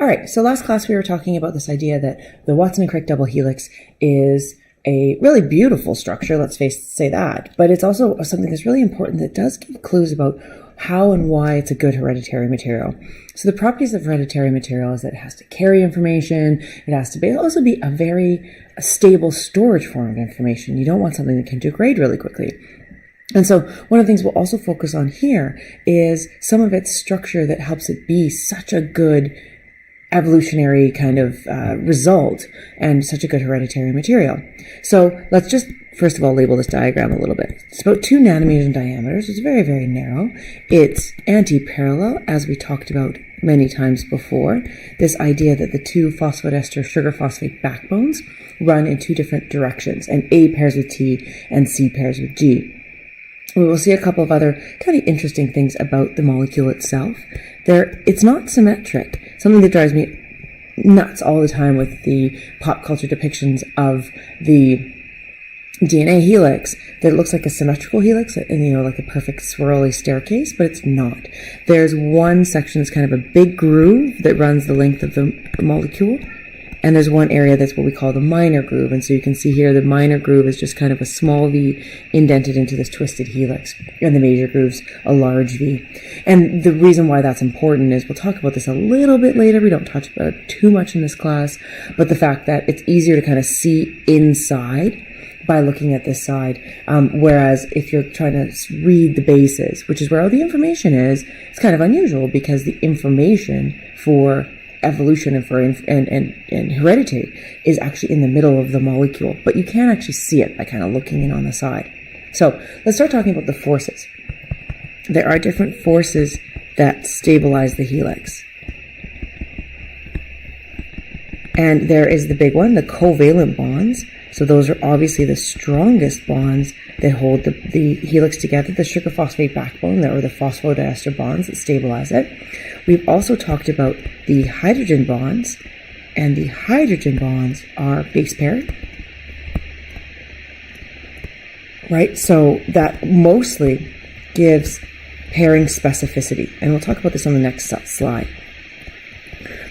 All right, so last class we were talking about this idea that the Watson and Crick double helix is a really beautiful structure, let's say that, but it's also something that's really important that does give clues about how and why it's a good hereditary material. So the properties of hereditary material is that it has to carry information, it has to also be a very stable storage form of information. You don't want something that can degrade really quickly. And so one of the things we'll also focus on here is some of its structure that helps it be such a good evolutionary kind of result and such a good hereditary material. So let's just first of all label this diagram a little bit. It's about 2 nanometers in diameter, so it's very, very narrow. It's anti-parallel, as we talked about many times before. This idea that the 2 phosphodester sugar phosphate backbones run in 2 different directions, and A pairs with T and C pairs with G. We will see a couple of other kind of interesting things about the molecule itself. It's not symmetric, something that drives me nuts all the time with the pop culture depictions of the DNA helix, that it looks like a symmetrical helix, and like a perfect swirly staircase, but it's not. There's one section that's kind of a big groove that runs the length of the molecule, and there's one area that's what we call the minor groove. And so you can see here the minor groove is just kind of a small V indented into this twisted helix, and the major groove's a large V. And the reason why that's important is we'll talk about this a little bit later. We don't touch about it too much in this class, but the fact that it's easier to kind of see inside by looking at this side, whereas if you're trying to read the bases, which is where all the information is, it's kind of unusual because the information for evolution and for and heredity is actually in the middle of the molecule, but you can actually see it by kind of looking in on the side. So let's start talking about the forces. There are different forces that stabilize the helix. And there is the big one, the covalent bonds. So those are obviously the strongest bonds that hold the helix together, the sugar phosphate backbone, or the phosphodiester bonds that stabilize it. We've also talked about the hydrogen bonds, and the hydrogen bonds are base paired, right? So that mostly gives pairing specificity, and we'll talk about this on the next slide.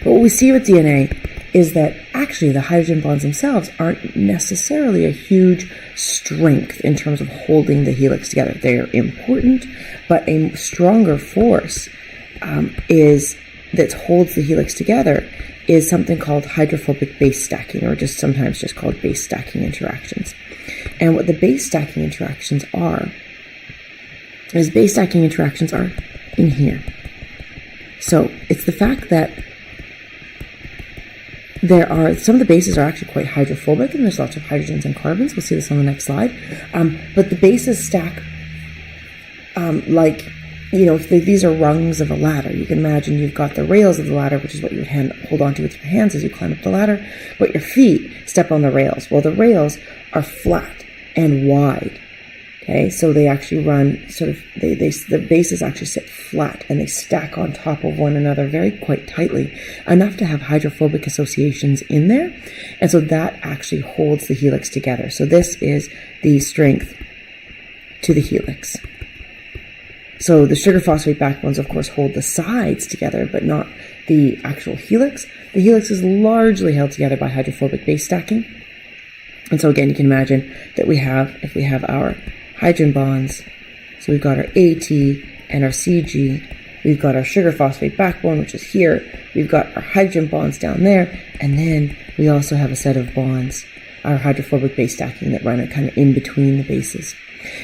But what we see with DNA is that actually the hydrogen bonds themselves aren't necessarily a huge strength in terms of holding the helix together. They're important, but a stronger force that holds the helix together is something called hydrophobic base stacking, or sometimes just called base stacking interactions. And what the base stacking interactions are is base stacking interactions are in here. So it's the fact that some of the bases are actually quite hydrophobic, and there's lots of hydrogens and carbons. We'll see this on the next slide. But the bases stack if these are rungs of a ladder. You can imagine you've got the rails of the ladder, which is what you would hold onto with your hands as you climb up the ladder, but your feet step on the rails. Well, the rails are flat and wide. Okay, so they actually run the bases actually sit flat, and they stack on top of one another quite tightly, enough to have hydrophobic associations in there. And so that actually holds the helix together. So this is the strength to the helix. So the sugar phosphate backbones, of course, hold the sides together, but not the actual helix. The helix is largely held together by hydrophobic base stacking. And so again, you can imagine that if we have our hydrogen bonds, so we've got our AT and our CG, we've got our sugar phosphate backbone, which is here, we've got our hydrogen bonds down there, and then we also have a set of bonds, our hydrophobic base stacking, that run kind of in between the bases.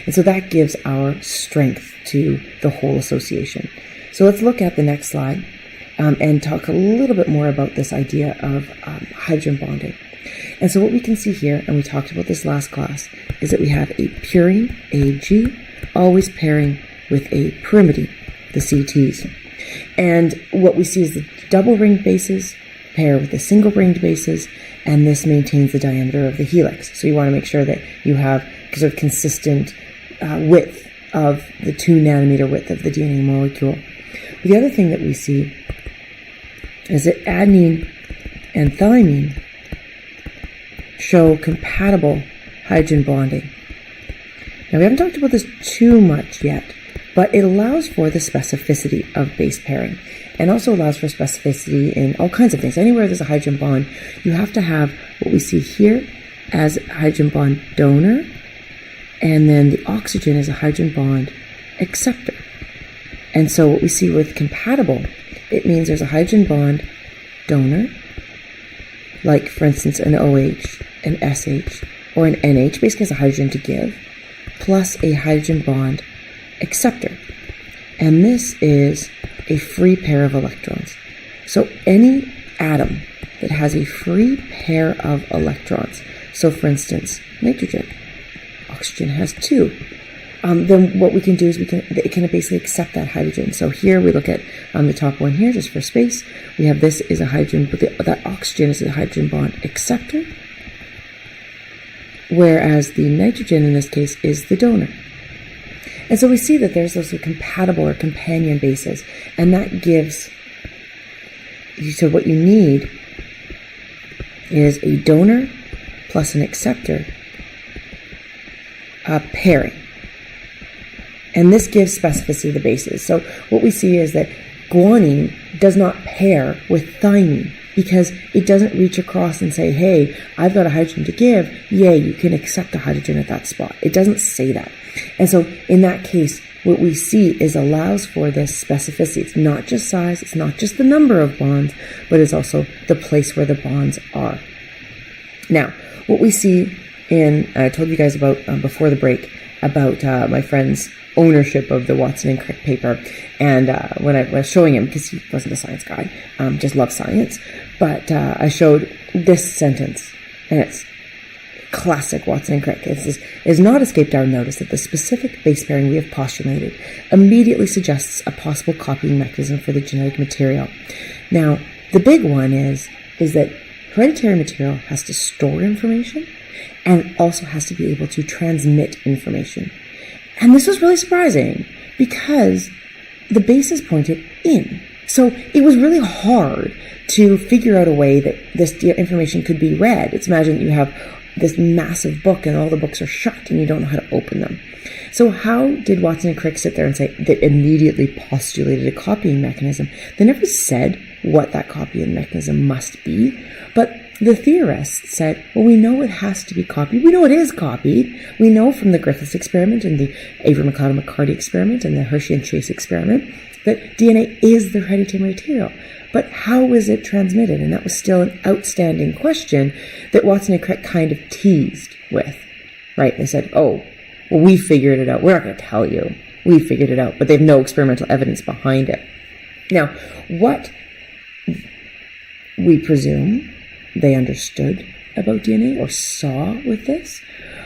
And so that gives our strength to the whole association. So let's look at the next slide and talk a little bit more about this idea of hydrogen bonding. And so what we can see here, and we talked about this last class, is that we have a purine, AG, always pairing with a pyrimidine, the CTs. And what we see is the double-ringed bases pair with the single-ringed bases, and this maintains the diameter of the helix. So you want to make sure that you have sort of consistent width of the 2 nanometer width of the DNA molecule. But the other thing that we see is that adenine and thymine show compatible hydrogen bonding. Now, we haven't talked about this too much yet, but it allows for the specificity of base pairing. and also allows for specificity in all kinds of things. Anywhere there's a hydrogen bond, you have to have what we see here as hydrogen bond donor, and then the oxygen is a hydrogen bond acceptor. And so what we see with compatible, it means there's a hydrogen bond donor, like for instance an OH, an SH, or an NH, basically has a hydrogen to give, plus a hydrogen bond acceptor. And this is a free pair of electrons. So any atom that has a free pair of electrons, so for instance nitrogen, oxygen has 2, then what we can do is it can basically accept that hydrogen. So here we look at the top one here, just for space. We have this is a hydrogen, but that oxygen is a hydrogen bond acceptor, whereas the nitrogen in this case is the donor. And so we see that there's also compatible or companion bases, and that gives, so what you need is a donor plus an acceptor pairing. And this gives specificity to the bases. So what we see is that guanine does not pair with thymine because it doesn't reach across and say, hey, I've got a hydrogen to give. Yay, you can accept a hydrogen at that spot. It doesn't say that. And so in that case, what we see is allows for this specificity. It's not just size, it's not just the number of bonds, but it's also the place where the bonds are. Now, what we see I told you guys about before the break about my friend's ownership of the Watson and Crick paper, and when I was showing him, because he wasn't a science guy, just loved science, but I showed this sentence, and it's classic Watson and Crick. It has not escaped our notice that the specific base pairing we have postulated immediately suggests a possible copying mechanism for the genetic material. Now, the big one is that hereditary material has to store information and also has to be able to transmit information. And this was really surprising because the bases pointed in. So it was really hard to figure out a way that this information could be read. It's imagine you have this massive book and all the books are shut and you don't know how to open them. So how did Watson and Crick sit there and say they immediately postulated a copying mechanism? They never said what that copying mechanism must be, but the theorists said, well, we know it has to be copied. We know it is copied. We know from the Griffiths experiment and the Avery-McLeod-McCarty experiment and the Hershey and Chase experiment that DNA is the hereditary material. But how is it transmitted? And that was still an outstanding question that Watson and Crick kind of teased with, right? They said, oh, well, we figured it out. We're not going to tell you. We figured it out, but they have no experimental evidence behind it. Now, what we presume they understood about DNA or saw with this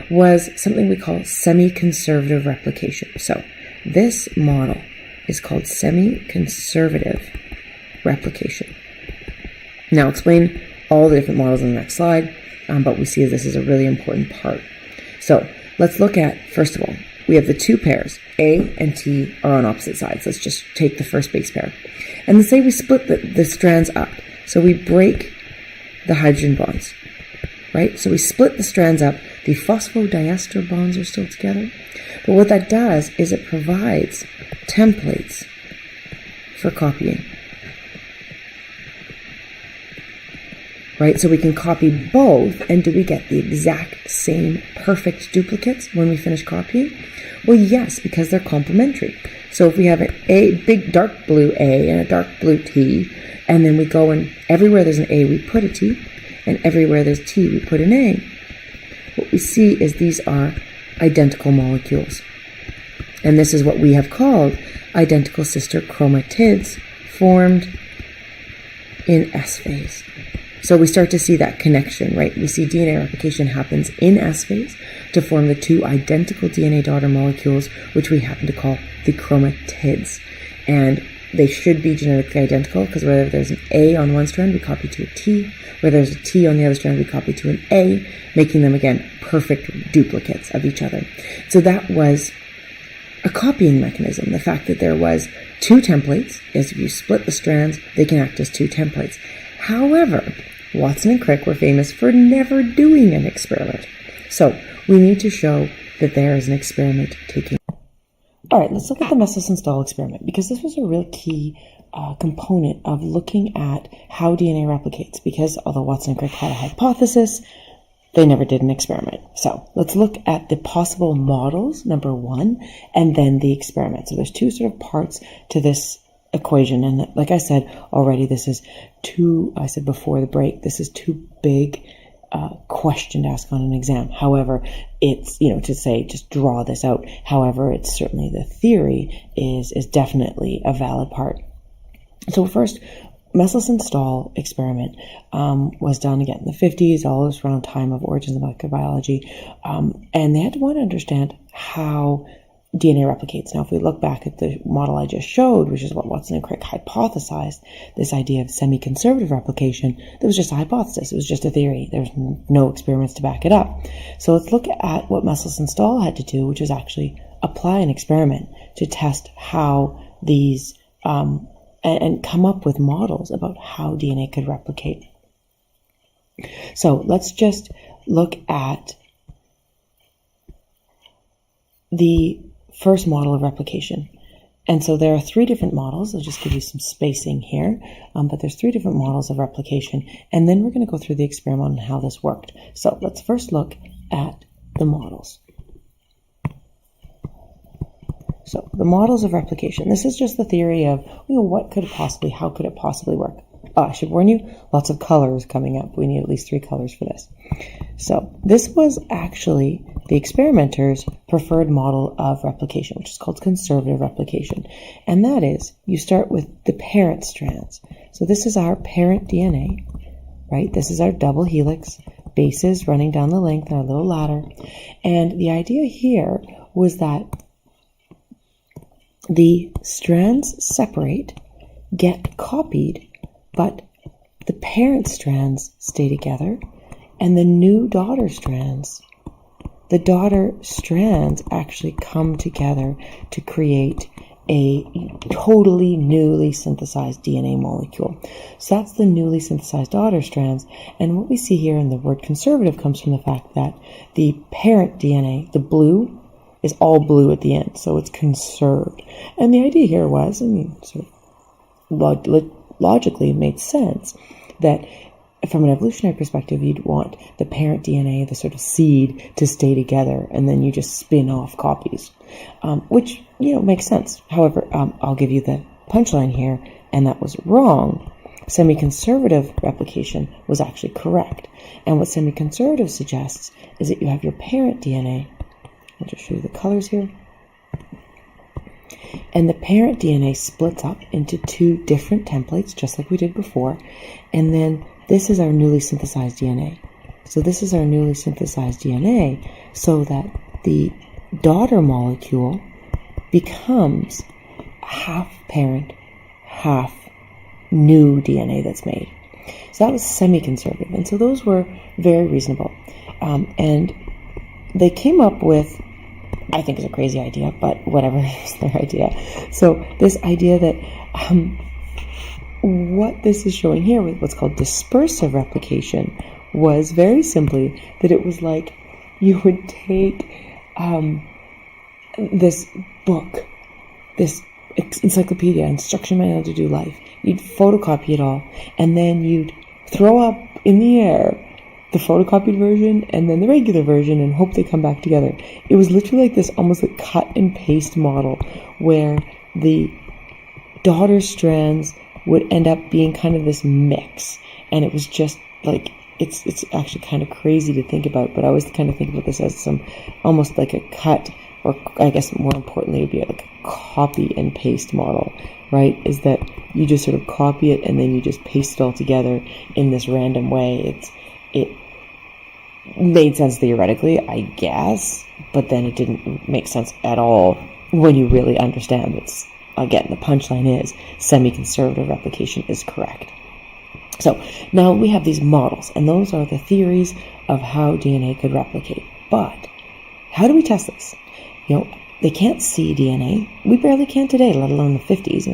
was something we call semi-conservative replication. So this model is called semi-conservative replication. Now I'll explain all the different models in the next slide, but we see this is a really important part. So let's look at, first of all, we have the two pairs, A and T are on opposite sides. Let's just take the first base pair. And let's say we split the strands up. So we break the hydrogen bonds, right? So we split the strands up. The phosphodiester bonds are still together. But what that does is it provides templates for copying, right? So we can copy both, and do we get the exact same perfect duplicates when we finish copying? Well, yes, because they're complementary. So if we have a big dark blue A and a dark blue T, and then we go and everywhere there's an A, we put a T, and everywhere there's T, we put an A. What we see is these are identical molecules. And this is what we have called identical sister chromatids formed in S phase. So we start to see that connection, right? We see DNA replication happens in S phase to form the two identical DNA daughter molecules, which we happen to call the chromatids. And they should be genetically identical because whether there's an A on one strand, we copy to a T. Where there's a T on the other strand, we copy to an A, making them, again, perfect duplicates of each other. So that was a copying mechanism. The fact that there was two templates is if you split the strands, they can act as two templates. However, Watson and Crick were famous for never doing an experiment. So we need to show that there is an experiment taking. All right, let's look at the Mestison-Stahl experiment, because this was a real key component of looking at how DNA replicates, because although Watson and Crick had a hypothesis, they never did an experiment. So let's look at the possible models, number one, and then the experiment. So there's two sort of parts to this equation. And like I said already, I said before the break, this is too big question to ask on an exam. However, it's, to say, just draw this out. However, it's certainly the theory is definitely a valid part. So first, Meselson-Stahl experiment was done again in the 50s, all this around time of origins of molecular biology, and they had to want to understand how DNA replicates. Now, if we look back at the model I just showed, which is what Watson and Crick hypothesized, this idea of semi-conservative replication, that was just a hypothesis. It was just a theory. There's no experiments to back it up. So let's look at what Meselson-Stahl had to do, which was actually apply an experiment to test how these and come up with models about how DNA could replicate. So let's just look at the first model of replication. And so there are three different models. I'll just give you some spacing here, but there's three different models of replication, and then we're going to go through the experiment and how this worked. So let's first look at the models. So the models of replication. This is just the theory of, how could it possibly work? I should warn you, lots of colors coming up. We need at least 3 colors for this. So this was actually the experimenter's preferred model of replication, which is called conservative replication. And that is, you start with the parent strands. So this is our parent DNA, right? This is our double helix, bases running down the length, our little ladder. And the idea here was that the strands separate, get copied, but the parent strands stay together, and the new daughter strands actually come together to create a totally newly synthesized DNA molecule. So that's the newly synthesized daughter strands. And what we see here in the word conservative comes from the fact that the parent DNA, the blue, is all blue at the end, so it's conserved. And the idea here was, sort of logically it made sense that from an evolutionary perspective, you'd want the parent DNA, the sort of seed, to stay together, and then you just spin off copies, which, makes sense. However, I'll give you the punchline here, and that was wrong. Semi-conservative replication was actually correct. And what semi-conservative suggests is that you have your parent DNA. I'll just show you the colors here. And the parent DNA splits up into 2 different templates, just like we did before. And then this is our newly synthesized DNA. So this is our newly synthesized DNA, so that the daughter molecule becomes half parent, half new DNA that's made. So that was semi-conservative. And so those were very reasonable. And they came up with, I think it's a crazy idea, but whatever, it's their idea. So this idea that what this is showing here with what's called dispersive replication was very simply that it was like you would take this book, this encyclopedia, Instruction Manual to Do Life, you'd photocopy it all, and then you'd throw up in the air the photocopied version and then the regular version and hope they come back together. It was literally like this almost like cut and paste model where the daughter strands would end up being kind of this mix. And it was just like, it's actually kind of crazy to think about, but I always kind of think about this as some almost like a cut, or I guess more importantly, it would be like a copy and paste model, right? Is that you just sort of copy it and then you just paste it all together in this random way. It made sense theoretically, I guess, but then it didn't make sense at all when you really understand it's, again, the punchline is semi-conservative replication is correct. So now we have these models, and those are the theories of how DNA could replicate. But how do we test this? They can't see DNA. We barely can today, let alone the 50s.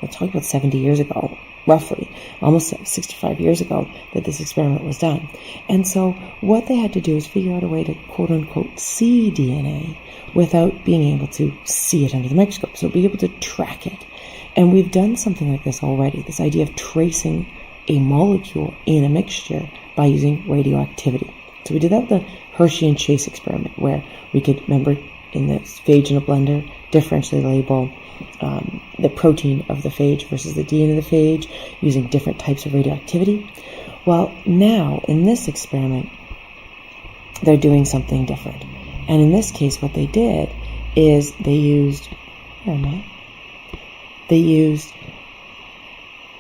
We're talking about 70 years ago, roughly, almost 65 years ago that this experiment was done. And so what they had to do is figure out a way to quote-unquote see DNA without being able to see it under the microscope, so be able to track it. And we've done something like this already, this idea of tracing a molecule in a mixture by using radioactivity. So we did that with the Hershey and Chase experiment, where we could, remember, in the phage in a blender, differentially label the protein of the phage versus the DNA of the phage using different types of radioactivity. Well, now, in this experiment, they're doing something different. And in this case, what they did is they used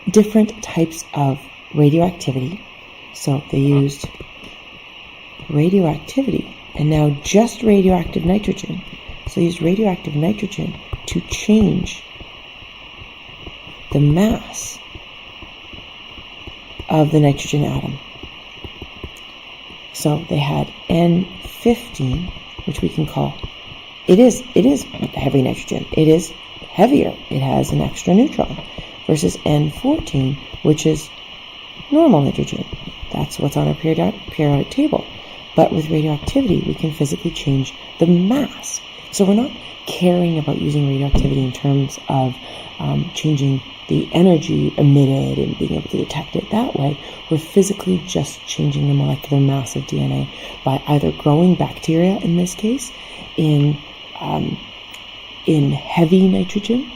different types of radioactivity. So they used radioactivity, and now just radioactive nitrogen. So they used radioactive nitrogen to change the mass of the nitrogen atom. So they had N15, which we can call, it is heavy nitrogen. It is heavier. It has an extra neutron, versus N14, which is normal nitrogen. That's what's on our periodic table. But with radioactivity, we can physically change the mass. So we're not caring about using radioactivity in terms of changing the energy emitted and being able to detect it that way. We're physically just changing the molecular mass of DNA by either growing bacteria, in this case, in heavy nitrogen,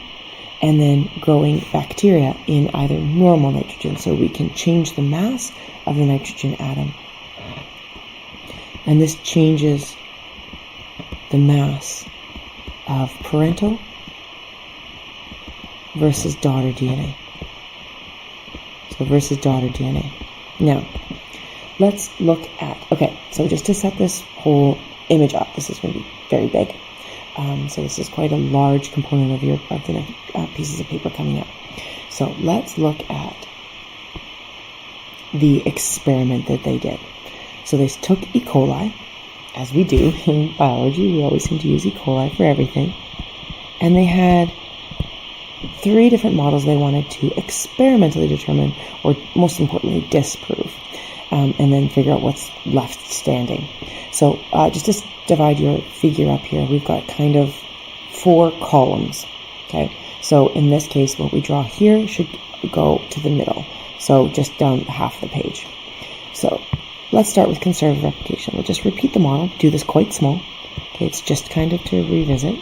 and then growing bacteria in either normal nitrogen. So we can change the mass of the nitrogen atom. And this changes the mass of parental versus daughter DNA. So versus daughter DNA. Now, let's look at, okay, so just to set this whole image up, this is going to be very big. So this is quite a large component of the pieces of paper coming up. So let's look at the experiment that they did. So they took E. coli, as we do in biology. We always seem to use E. coli for everything. And they had 3 different models they wanted to experimentally determine, or most importantly, disprove, and then figure out what's left standing. So just to divide your figure up here, we've got kind of 4 columns. Okay, so in this case, what we draw here should go to the middle, so just down half the page. So let's start with conservative replication. We'll just repeat the model, do this quite small. Okay, it's just kind of to revisit.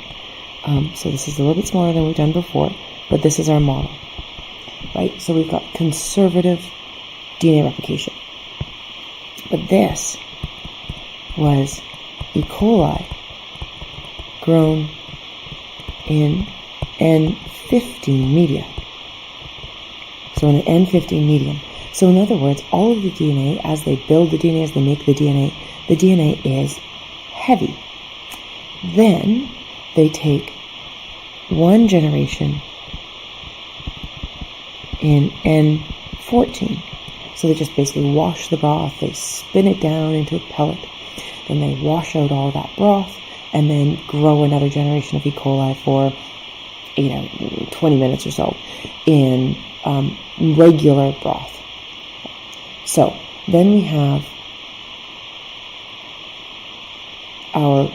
So this is a little bit smaller than we've done before, but this is our model, right? So we've got conservative DNA replication. But this was E. coli grown in N15 media. So in an N15 medium. So in other words, all of the DNA, as they build the DNA, as they make the DNA is heavy. Then they take one generation in N14. So they just basically wash the broth, they spin it down into a pellet, then they wash out all that broth, and then grow another generation of E. coli for 20 minutes or so in regular broth. So then we have our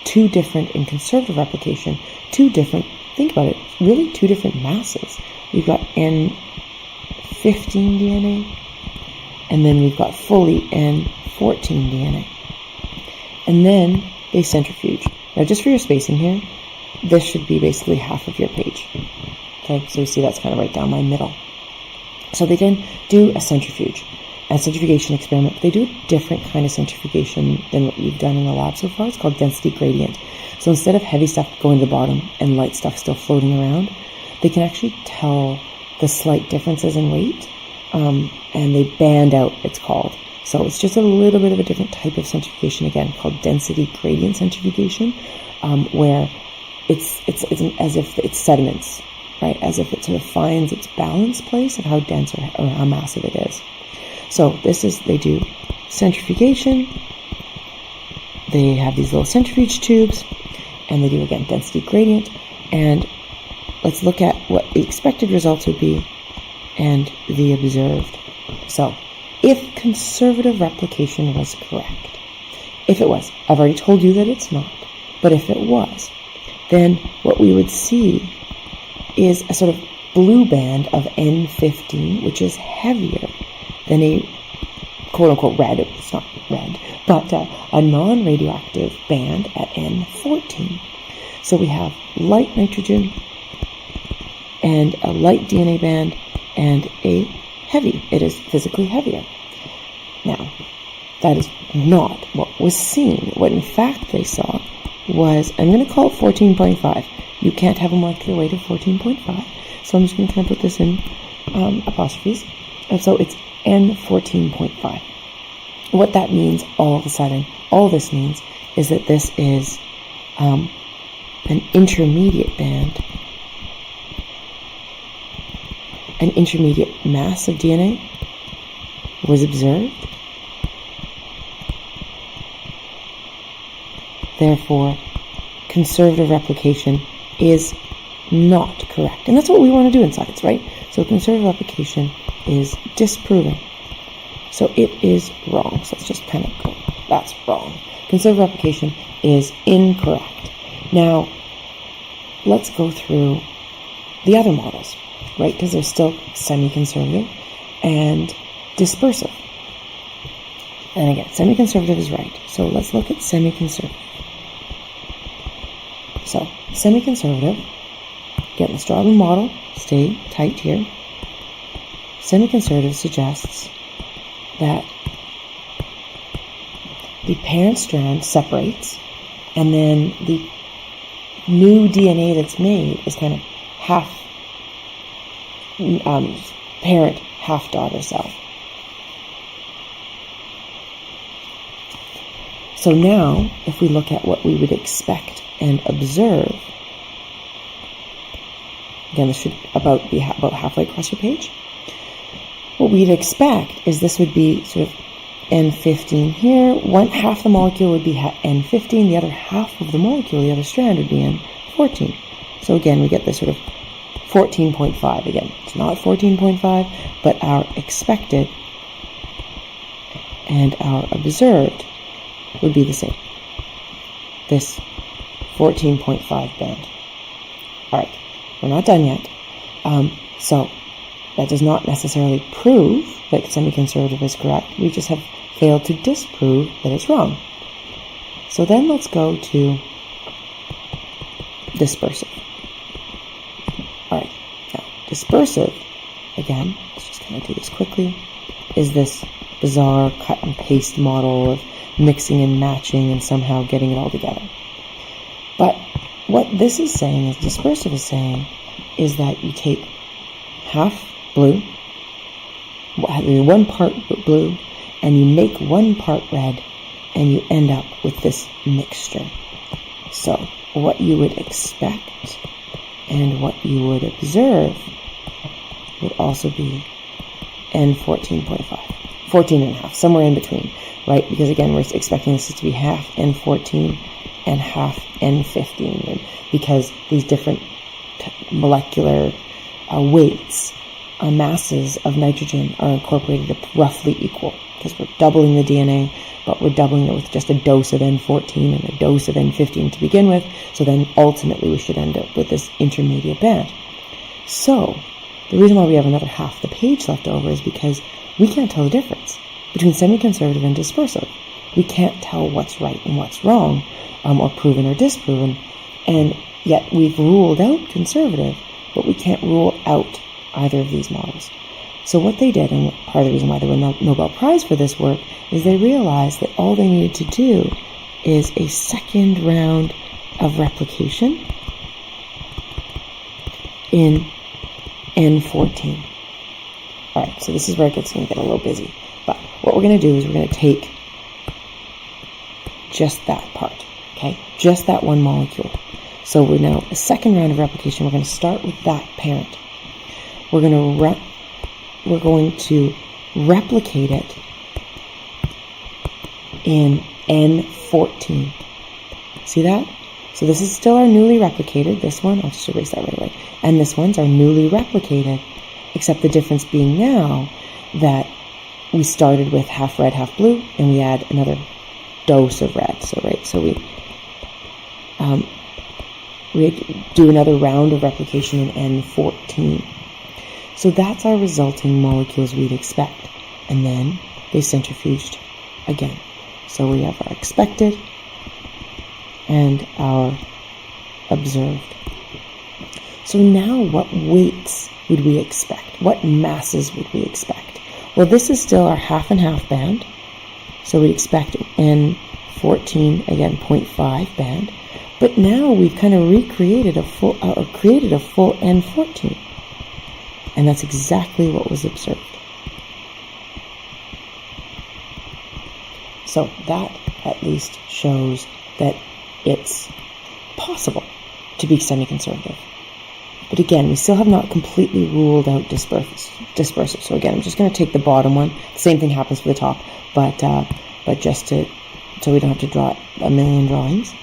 2 different, in conservative replication, 2 different, think about it, really 2 different masses. We've got N15 DNA, and then we've got fully N14 DNA. And then they centrifuge. Now just for your spacing here, this should be basically half of your page. Okay, so you see that's kind of right down my middle. So they then do a centrifugation experiment. They do a different kind of centrifugation than what you've done in the lab so far. It's called density gradient. So instead of heavy stuff going to the bottom and light stuff still floating around, they can actually tell the slight differences in weight, and they band out, it's called. So it's just a little bit of a different type of centrifugation, again, called density gradient centrifugation, where it's as if it's sediments, right? As if it sort of finds its balance place of how dense or how massive it is. So they do centrifugation, they have these little centrifuge tubes, and they do, again, density gradient, and let's look at what the expected results would be and the observed. So, if conservative replication was correct, if it was, I've already told you that it's not, but if it was, then what we would see is a sort of blue band of N15, which is heavier than a quote-unquote red, it's not red, but a non-radioactive band at N14. So we have light nitrogen and a light DNA band and a heavy. It is physically heavier. Now, that is not what was seen. What in fact they saw was, I'm going to call it 14.5. You can't have a molecular weight of 14.5, so I'm just going to kind of put this in apostrophes. And so it's N14.5. What that means all of a sudden, all this means, is that this is an intermediate band, an intermediate mass of DNA was observed. Therefore, conservative replication is not correct. And that's what we want to do in science, right? So conservative replication is disproving. So it is wrong. So let's just kind of go, that's wrong. Conservative replication is incorrect. Now, let's go through the other models, right? Because they're still semi-conservative and dispersive. And again, semi-conservative is right. So let's look at semi-conservative. So, semi-conservative, again, let's draw the model, stay tight here. Semi-conservative suggests that the parent strand separates, and then the new DNA that's made is kind of half parent, half daughter cell. So now, if we look at what we would expect and observe, again, this should be about halfway across your page. What we'd expect is this would be sort of N15 here. One half the molecule would be N15, the other half of the molecule, the other strand, would be N14. So again, we get this sort of 14.5. Again, it's not 14.5, but our expected and our observed would be the same. This 14.5 band. All right, we're not done yet. So that does not necessarily prove that semi-conservative is correct. We just have failed to disprove that it's wrong. So then let's go to dispersive. All right, now dispersive, again, let's just kind of do this quickly, is this bizarre cut and paste model of mixing and matching and somehow getting it all together. But what this is saying, is dispersive is saying, is that you take half blue, one part blue, and you make one part red, and you end up with this mixture. So what you would expect and what you would observe would also be N14.5, 14.5, somewhere in between, right? Because again, we're expecting this to be half N14 and half N15, because these different molecular weights, masses of nitrogen are incorporated roughly equal, because we're doubling the DNA, but we're doubling it with just a dose of N14 and a dose of N15 to begin with, so then ultimately we should end up with this intermediate band. So, the reason why we have another half the page left over is because we can't tell the difference between semi-conservative and dispersive. We can't tell what's right and what's wrong, or proven or disproven, and yet we've ruled out conservative, but we can't rule out either of these models. So what they did, and part of the reason why they won the Nobel Prize for this work, is they realized that all they needed to do is a second round of replication in N14. All right, so this is where it gets going to get a little busy. But what we're going to do is we're going to take just that part, okay? Just that one molecule. So we're now, a second round of replication, we're going to start with that parent. We're going to replicate it in N14. See that? So this is still our newly replicated. This one, I'll just erase that right away. And this one's our newly replicated, except the difference being now that we started with half red, half blue, and we add another dose of red. So, right, so we we do another round of replication in N14. So that's our resulting molecules we'd expect. And then they centrifuged again. So we have our expected and our observed. So now what weights would we expect? What masses would we expect? Well, this is still our half and half band. So we'd expect N14, again, 0.5 band. But now we've kind of recreated created a full N14. And that's exactly what was observed. So that at least shows that it's possible to be semi-conservative. But again, we still have not completely ruled out dispersive. So again, I'm just going to take the bottom one. The same thing happens for the top, but just so we don't have to draw a million drawings.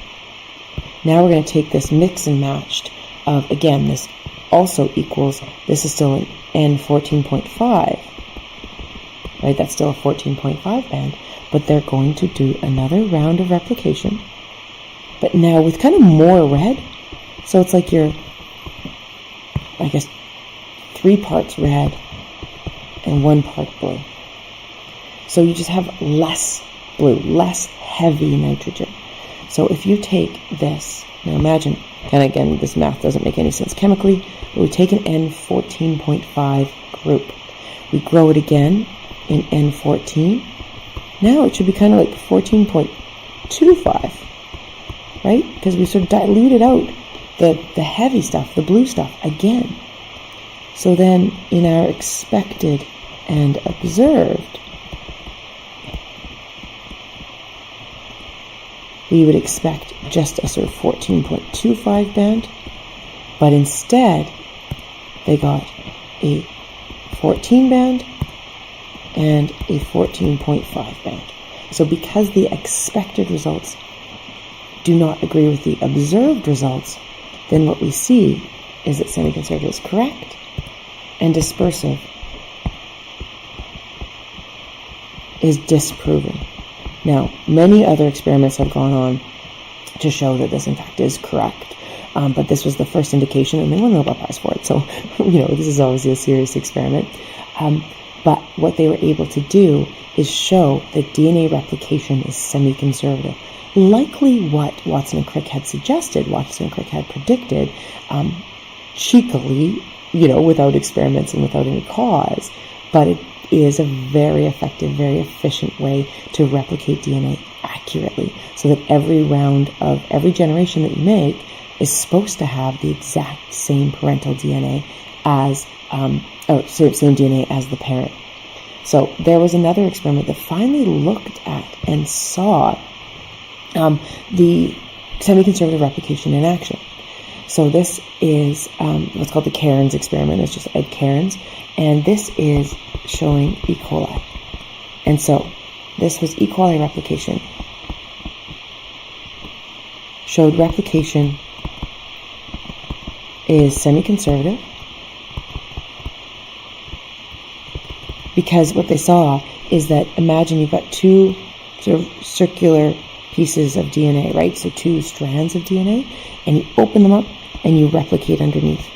Now we're going to take this mix and matched of, again, this also equals, this is still an N14.5, right? That's still a 14.5 band, but they're going to do another round of replication, but now with kind of more red. So it's like you're, I guess, 3 parts red and 1 part blue. So you just have less blue, less heavy nitrogen. So if you take this, now imagine, and again, this math doesn't make any sense chemically, but we take an N14.5 group. We grow it again in N14. Now it should be kind of like 14.25, right? Because we sort of diluted out the heavy stuff, the blue stuff, again. So then in our expected and observed, we would expect just a sort of 14.25 band, but instead they got a 14 band and a 14.5 band. So because the expected results do not agree with the observed results, then what we see is that semi-conservative is correct and dispersive is disproven. Now, many other experiments have gone on to show that this, in fact, is correct. But this was the first indication, and they won the Nobel Prize for it. So, this is obviously a serious experiment. But what they were able to do is show that DNA replication is semi-conservative. Likely what Watson and Crick had suggested, Watson and Crick had predicted, cheekily, without experiments and without any cause. But it is a very effective, very efficient way to replicate DNA accurately, so that every round of every generation that you make is supposed to have the exact same parental DNA as, same DNA as the parent. So there was another experiment that finally looked at and saw the semi-conservative replication in action. So this is what's called the Cairns experiment. It's just Ed Cairns, and this is showing E. coli. And so this was E. coli replication. Showed replication is semi-conservative because what they saw is that, imagine you've got 2 sort of circular pieces of DNA, right? So 2 strands of DNA, and you open them up and you replicate underneath.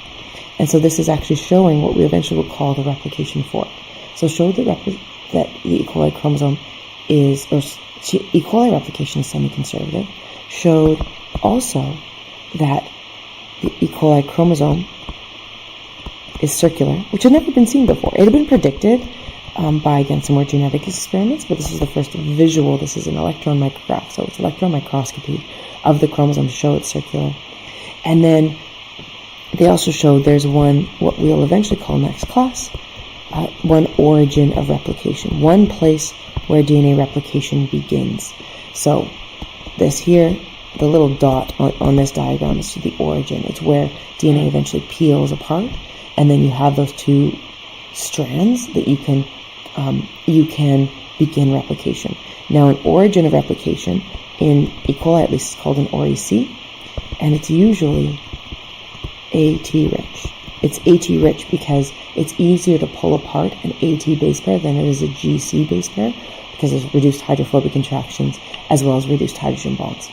And so this is actually showing what we eventually will call the replication fork. So showed that the E. coli chromosome E. coli replication is semi-conservative. Showed also that the E. coli chromosome is circular, which had never been seen before. It had been predicted by, again, some more genetic experiments, but this is the first visual. This is an electron micrograph, so it's electron microscopy of the chromosome to show it's circular. And then they also showed there's one, what we'll eventually call next class, one origin of replication, one place where DNA replication begins. So this here, the little dot on this diagram is the origin. It's where DNA eventually peels apart, and then you have those 2 strands that you can begin replication. Now, an origin of replication in E. coli, at least, is called an OREC, and it's usually AT rich. It's AT rich because it's easier to pull apart an AT base pair than it is a GC base pair, because there's reduced hydrophobic interactions as well as reduced hydrogen bonds.